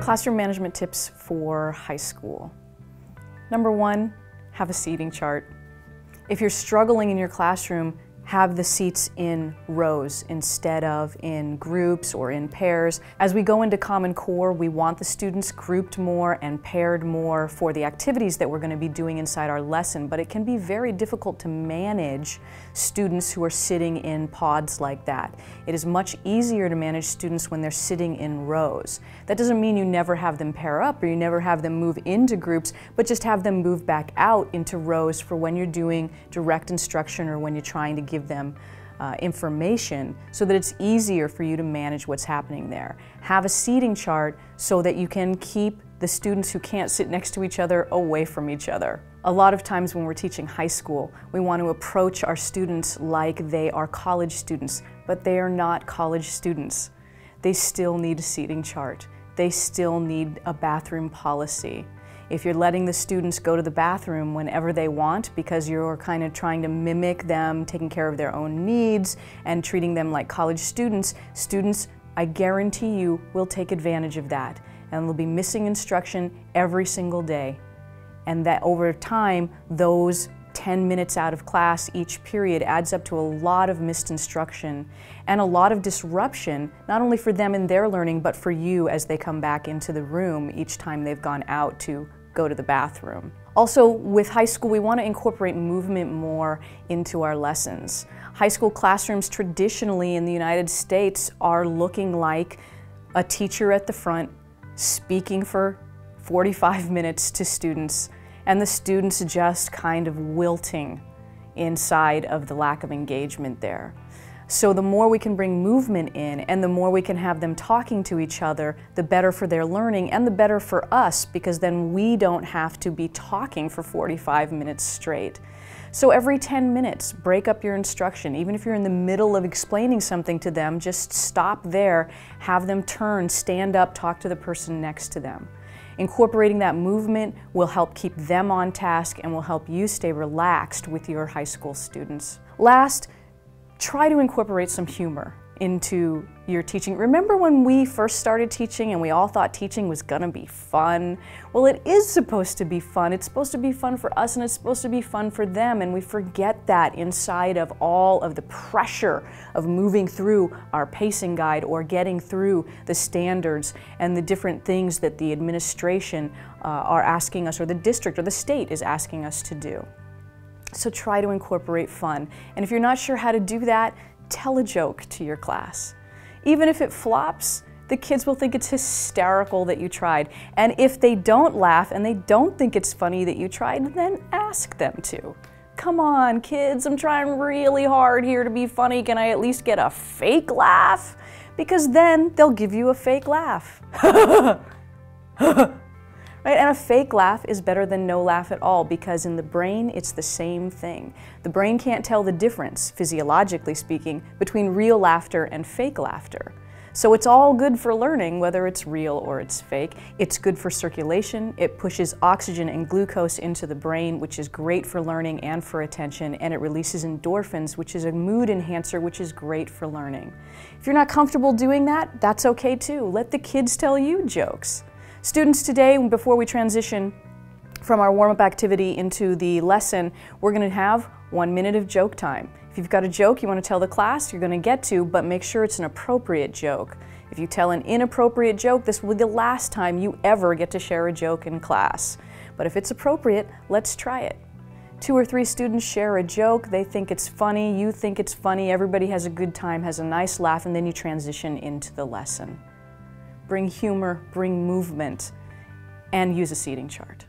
Classroom management tips for high school. Number one, have a seating chart. If you're struggling in your classroom, have the seats in rows instead of in groups or in pairs. As we go into Common Core, we want the students grouped more and paired more for the activities that we're going to be doing inside our lesson, but it can be very difficult to manage students who are sitting in pods like that. It is much easier to manage students when they're sitting in rows. That doesn't mean you never have them pair up or you never have them move into groups, but just have them move back out into rows for when you're doing direct instruction or when you're trying to give them information so that it's easier for you to manage what's happening there. Have a seating chart so that you can keep the students who can't sit next to each other away from each other. A lot of times when we're teaching high school, we want to approach our students like they are college students, but they are not college students. They still need a seating chart. They still need a bathroom policy. If you're letting the students go to the bathroom whenever they want because you're kind of trying to mimic them, taking care of their own needs and treating them like college students, I guarantee you, will take advantage of that and they'll be missing instruction every single day. And that over time, those 10 minutes out of class each period adds up to a lot of missed instruction and a lot of disruption, not only for them in their learning, but for you as they come back into the room each time they've gone out to go to the bathroom. Also, with high school, we want to incorporate movement more into our lessons. High school classrooms traditionally in the United States are looking like a teacher at the front speaking for 45 minutes to students, and the students just kind of wilting inside of the lack of engagement there. So the more we can bring movement in and the more we can have them talking to each other, the better for their learning and the better for us, because then we don't have to be talking for 45 minutes straight. So every 10 minutes, break up your instruction. Even if you're in the middle of explaining something to them, just stop there, have them turn, stand up, talk to the person next to them. Incorporating that movement will help keep them on task and will help you stay relaxed with your high school students. Last, try to incorporate some humor into your teaching. Remember when we first started teaching and we all thought teaching was gonna be fun? Well, it is supposed to be fun. It's supposed to be fun for us and it's supposed to be fun for them, and we forget that inside of all of the pressure of moving through our pacing guide or getting through the standards and the different things that the administration are asking us, or the district or the state is asking us to do. So try to incorporate fun. And if you're not sure how to do that, tell a joke to your class. Even if it flops, the kids will think it's hysterical that you tried. And if they don't laugh and they don't think it's funny that you tried, then ask them to. Come on, kids, I'm trying really hard here to be funny. Can I at least get a fake laugh? Because then they'll give you a fake laugh. Right? And a fake laugh is better than no laugh at all, because in the brain it's the same thing. The brain can't tell the difference, physiologically speaking, between real laughter and fake laughter. So it's all good for learning, whether it's real or it's fake. It's good for circulation. It pushes oxygen and glucose into the brain, which is great for learning and for attention, and it releases endorphins, which is a mood enhancer, which is great for learning. If you're not comfortable doing that, that's okay too. Let the kids tell you jokes. Students, today, before we transition from our warm-up activity into the lesson, we're going to have 1 minute of joke time. If you've got a joke you want to tell the class, you're going to get to, but make sure it's an appropriate joke. If you tell an inappropriate joke, this will be the last time you ever get to share a joke in class. But if it's appropriate, let's try it. 2 or 3 students share a joke, they think it's funny, you think it's funny, everybody has a good time, has a nice laugh, and then you transition into the lesson. Bring humor, bring movement, and use a seating chart.